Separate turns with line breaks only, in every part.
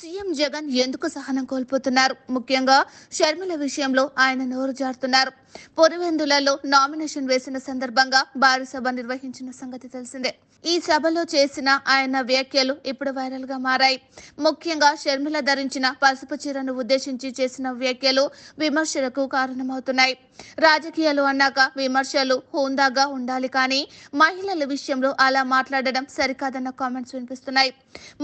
CM Jagan ఎందుకు సహనం కోల్పోతున్నారు? ముఖ్యంగా షర్మిల విషయంలో ఆయన నోరు జారుతున్నారు. పులివెందులలో నామినేషన్ వేసిన సందర్భంగా భారీ సభ నిర్వహించిన సంగతి తెలిసిందే. ఈ సభలో చేసిన ఆయన వ్యాఖ్యలు ఇప్పుడు వైరల్ గా మారాయి. ముఖ్యంగా షర్మిల ధరించిన పసుపు చీరను ఉద్దేశించి చేసిన వ్యాఖ్యలు విమర్శలకు కారణమవుతున్నాయి. రాజకీయాలు అన్నాక విమర్శలు హోందాగా ఉండాలి, కానీ మహిళల విషయంలో అలా మాట్లాడడం సరికాదన్న కామెంట్స్ వినిపిస్తున్నాయి.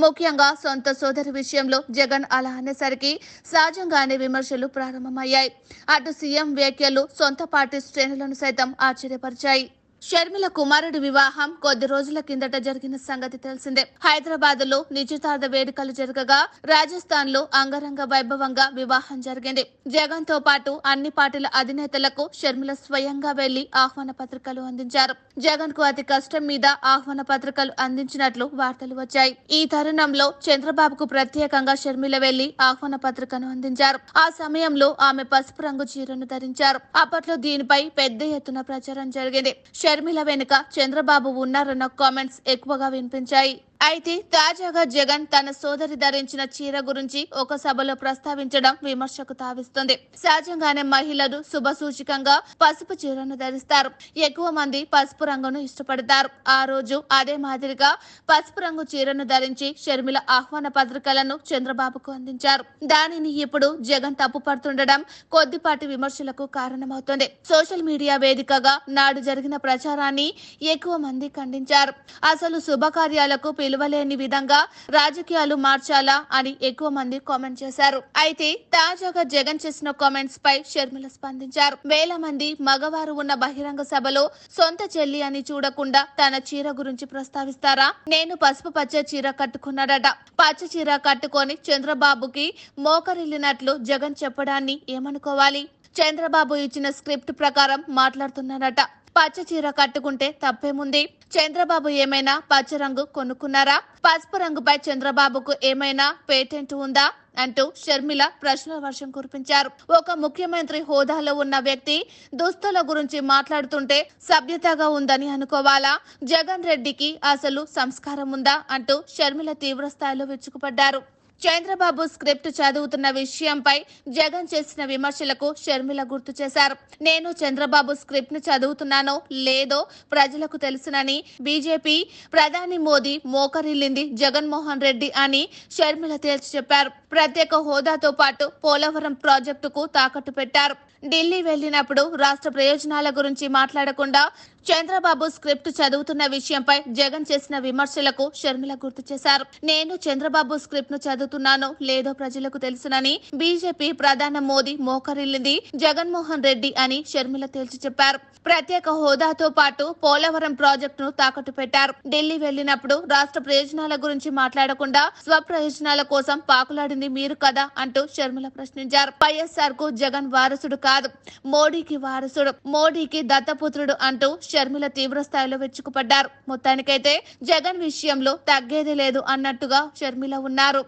ముఖ్యంగా సొంత సోదరి విషయంలో జగన్ అలా అనేసరికి సహజంగానే విమర్శలు ప్రారంభమయ్యాయి. అటు సీఎం వ్యాఖ్యలు సొంత పార్టీ శ్రేణులను సైతం ఆశ్చర్యపరిచాయి. షర్మిల కుమారుడి వివాహం కొద్ది రోజుల కిందట జరిగిన సంగతి తెలిసిందే. హైదరాబాద్ లో నిశ్చితార్థ వేడుకలు జరగగా రాజస్థాన్ లో అంగరంగ వైభవంగా వివాహం జరిగింది. జగన్ తో పాటు అన్ని పార్టీల అధినేతలకు షర్మిల స్వయంగా వెళ్లి ఆహ్వాన పత్రికలు అందించారు. జగన్ కు అతి కష్టం మీద ఆహ్వాన పత్రికలు అందించినట్లు వార్తలు వచ్చాయి. ఈ తరుణంలో చంద్రబాబుకు ప్రత్యేకంగా షర్మిల వెళ్లి ఆహ్వాన పత్రికను అందించారు. ఆ సమయంలో ఆమె పసుపు రంగు చీరను ధరించారు. అప్పట్లో దీనిపై పెద్ద ఎత్తున ప్రచారం జరిగింది. షర్మిల వెనుక చంద్రబాబు ఉన్నారన్న కామెంట్స్ ఎక్కువగా వినిపించాయి. అయితే తాజాగా జగన్ తన సోదరి ధరించిన చీర గురించి ఒక సభలో ప్రస్తావించడం విమర్శకు తావిస్తుంది. సహజంగానే మహిళలు శుభ సూచికంగా పసుపు చీరను ధరిస్తారు. ఎక్కువ మంది పసుపు రంగును ఇష్టపడతారు. ఆ రోజు అదే మాదిరిగా పసుపు రంగు చీరను ధరించి షర్మిల ఆహ్వాన పత్రికలను చంద్రబాబుకు అందించారు. దానిని ఇప్పుడు జగన్ తప్పుపడుతుండడం కొద్దిపాటి విమర్శలకు కారణమవుతుంది. సోషల్ మీడియా వేదికగా నాడు జరిగిన ప్రచారాన్ని ఎక్కువ మంది ఖండించారు. అసలు శుభకార్యాలకు పిలువలేని విధంగా రాజకీయాలు మార్చాలా అని ఎక్కువ మంది కామెంట్ చేశారు. అయితే తాజాగా జగన్ చేసిన కామెంట్స్ పై షర్మిల స్పందించారు. వేల మంది మగవారు ఉన్న బహిరంగ సభలో సొంత చెల్లి అని చూడకుండా తన చీర గురించి ప్రస్తావిస్తారా? నేను పసుపు పచ్చ చీర కట్టుకున్నాడట. పచ్చ చీర కట్టుకొని చంద్రబాబుకి మోకరిల్లినట్లు జగన్ చెప్పడాన్ని ఏమనుకోవాలి? చంద్రబాబు ఇచ్చిన స్క్రిప్ట్ ప్రకారం మాట్లాడుతున్నారట. పచ్చ చీర కట్టుకుంటే తప్పేముంది? చంద్రబాబు ఏమైనా పచ్చ రంగు కొనుక్కున్నారా? పసుపు రంగుపై చంద్రబాబుకు ఏమైనా పేటెంట్ ఉందా అంటూ షర్మిల ప్రశ్నల వర్షం కురిపించారు. ఒక ముఖ్యమంత్రి హోదాలో ఉన్న వ్యక్తి దుస్తుల గురించి మాట్లాడుతుంటే సభ్యతగా ఉందని అనుకోవాలా? జగన్ రెడ్డికి అసలు సంస్కారం ఉందా అంటూ షర్మిల తీవ్ర స్థాయిలో విరుచుకుపడ్డారు. చంద్రబాబు స్క్రిప్ట్ చదువుతున్న విషయంపై జగన్ చేసిన విమర్శలకు షర్మిల గుర్తు చేశారు. నేను చంద్రబాబు స్క్రిప్ట్ ను చదువుతున్నానో లేదో ప్రజలకు తెలుసునని, బీజేపీ ప్రధాని మోదీ మోకరిల్లింది జగన్మోహన్ రెడ్డి అని షర్మిల తేల్చి చెప్పారు. ప్రత్యేక హోదాతో పాటు పోలవరం ప్రాజెక్టుకు తాకట్టు పెట్టారు. ఢిల్లీ వెళ్లినప్పుడు రాష్ట్ర ప్రయోజనాల గురించి మాట్లాడకుండా చంద్రబాబు స్క్రిప్ట్ చదువుతున్న విషయంపై జగన్ చేసిన విమర్శలకు షర్మిల గుర్తు చేశారు. నేను చంద్రబాబు స్క్రిప్ట్ ను చదువుతున్నానో లేదో ప్రజలకు తెలుసునని, బీజేపీ ప్రధాని మోదీ మోకరిల్లింది జగన్మోహన్ రెడ్డి అని షర్మిల తేల్చి చెప్పారు. ప్రత్యేక హోదాతో పాటు పోలవరం ప్రాజెక్టును తాకట్టు పెట్టారు. ఢిల్లీ వెళ్లినప్పుడు రాష్ట్ర ప్రయోజనాల గురించి మాట్లాడకుండా స్వప్రయోజనాల కోసం పాకులాడింది మీరు కదా అంటూ షర్మిల ప్రశ్నించారు. వైఎస్ఆర్ కు జగన్ వారసుడు కాదు, మోడీకి వారసుడు, మోడీకి దత్తపుత్రుడు అంటూ షర్మిల తీవ్ర స్థాయిలో విరుచుకుపడ్డారు. మొత్తానికైతే జగన్ విషయంలో తగ్గేది లేదు అన్నట్టుగా షర్మిల ఉన్నారు.